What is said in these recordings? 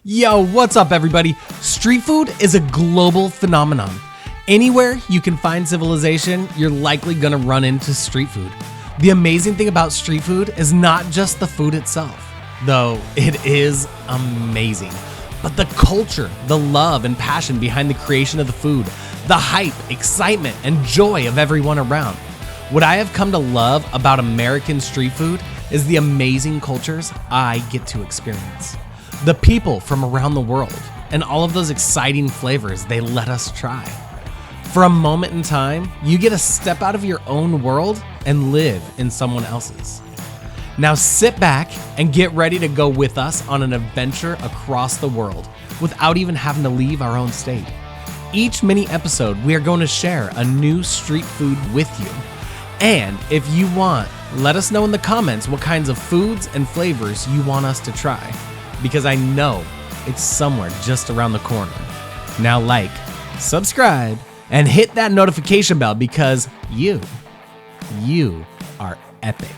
Yo, what's up everybody? Street food is a global phenomenon. Anywhere you can find civilization, you're likely gonna run into street food. The amazing thing about street food is not just the food itself, though it is amazing, but the culture, the love and passion behind the creation of the food, the hype, excitement, and joy of everyone around. What I have come to love about American street food is the amazing cultures I get to experience. The people from around the world, and all of those exciting flavors they let us try. For a moment in time, you get to step out of your own world and live in someone else's. Now sit back and get ready to go with us on an adventure across the world without even having to leave our own state. Each mini episode, we are going to share a new street food with you. And if you want, let us know in the comments what kinds of foods and flavors you want us to try, because I know it's somewhere just around the corner. Now like, subscribe, and hit that notification bell because you are epic.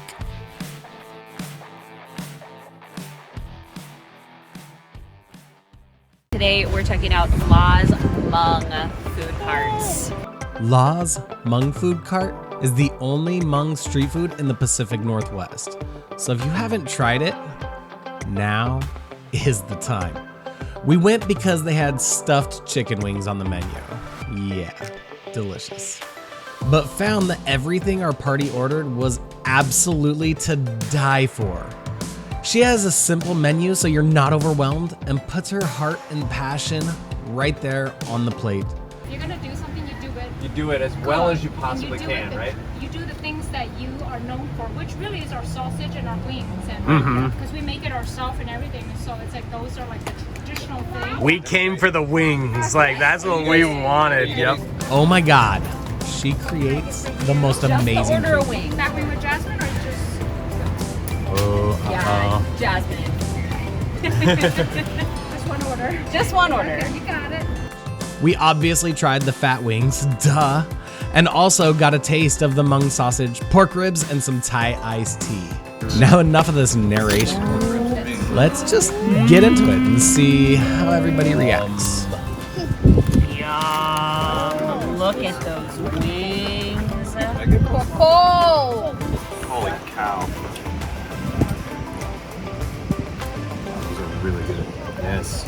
Today we're checking out La's Hmong food carts. La's Hmong food cart is the only Hmong street food in the Pacific Northwest. So if you haven't tried it, now is the time. We went because they had stuffed chicken wings on the menu. Yeah, delicious. But found that everything our party ordered was absolutely to die for. She has a simple menu so you're not overwhelmed and puts her heart and passion right there on the plate. If you're gonna do something, you do it. You do it as well as you possibly can, right? You do the things that you are known for, which really is our sausage and our wings, and because we make it ourselves and everything. So it's like those are like the traditional things. We came for the wings, like that's what we wanted. Yep. Oh my God, she creates the most amazing Order a food. wing. That wing with Jasmine or just Yeah, Jasmine. just one order? Just one order. Okay, you got it. We obviously tried the fat wings, duh, and also got a taste of the Hmong sausage, pork ribs, and some Thai iced tea. Now enough of this narration. Let's just get into it and see how everybody reacts. Yum. Look at those wings. Oh! Holy cow. Those are really good. Yes.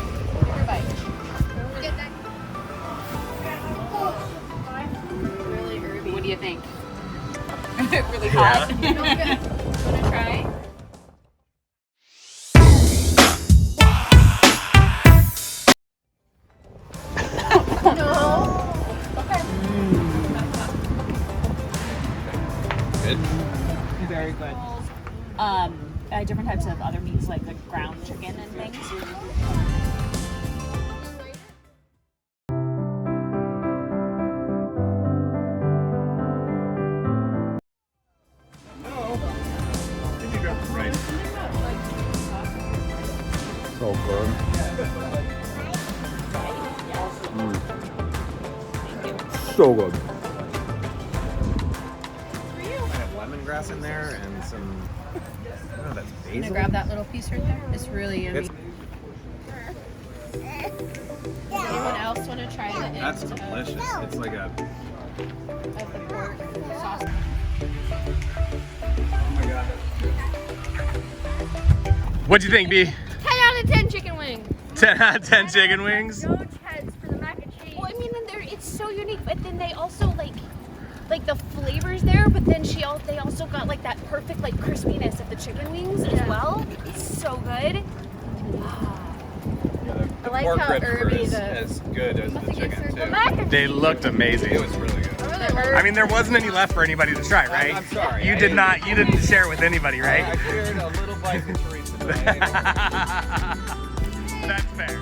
Really herby. What do you think? Really hot. Wanna try? Good. Very good. Different types of other meats like the ground chicken and things. So good. So good. I have lemongrass in there and some. I don't know, that's I'm gonna basil. grab that little piece right there. It's really yummy. Anyone else want to try the That's end delicious. It's like a. of the pork sauce? What'd you think, B? 10 out of 10 chicken wings. 10 out of 10 chicken wings? Roach heads for the mac and cheese. Well, I mean, it's so unique, but then they also like the flavors there. But then they also got like that perfect like crispiness of the chicken wings as well. It's so good. I like how herby the as good as the chicken too. mac and They looked amazing. It was really good. I mean, there wasn't any left for anybody to try, right? I'm sorry. You didn't share with anybody, right? I shared a little bite with Teresa. That's fair.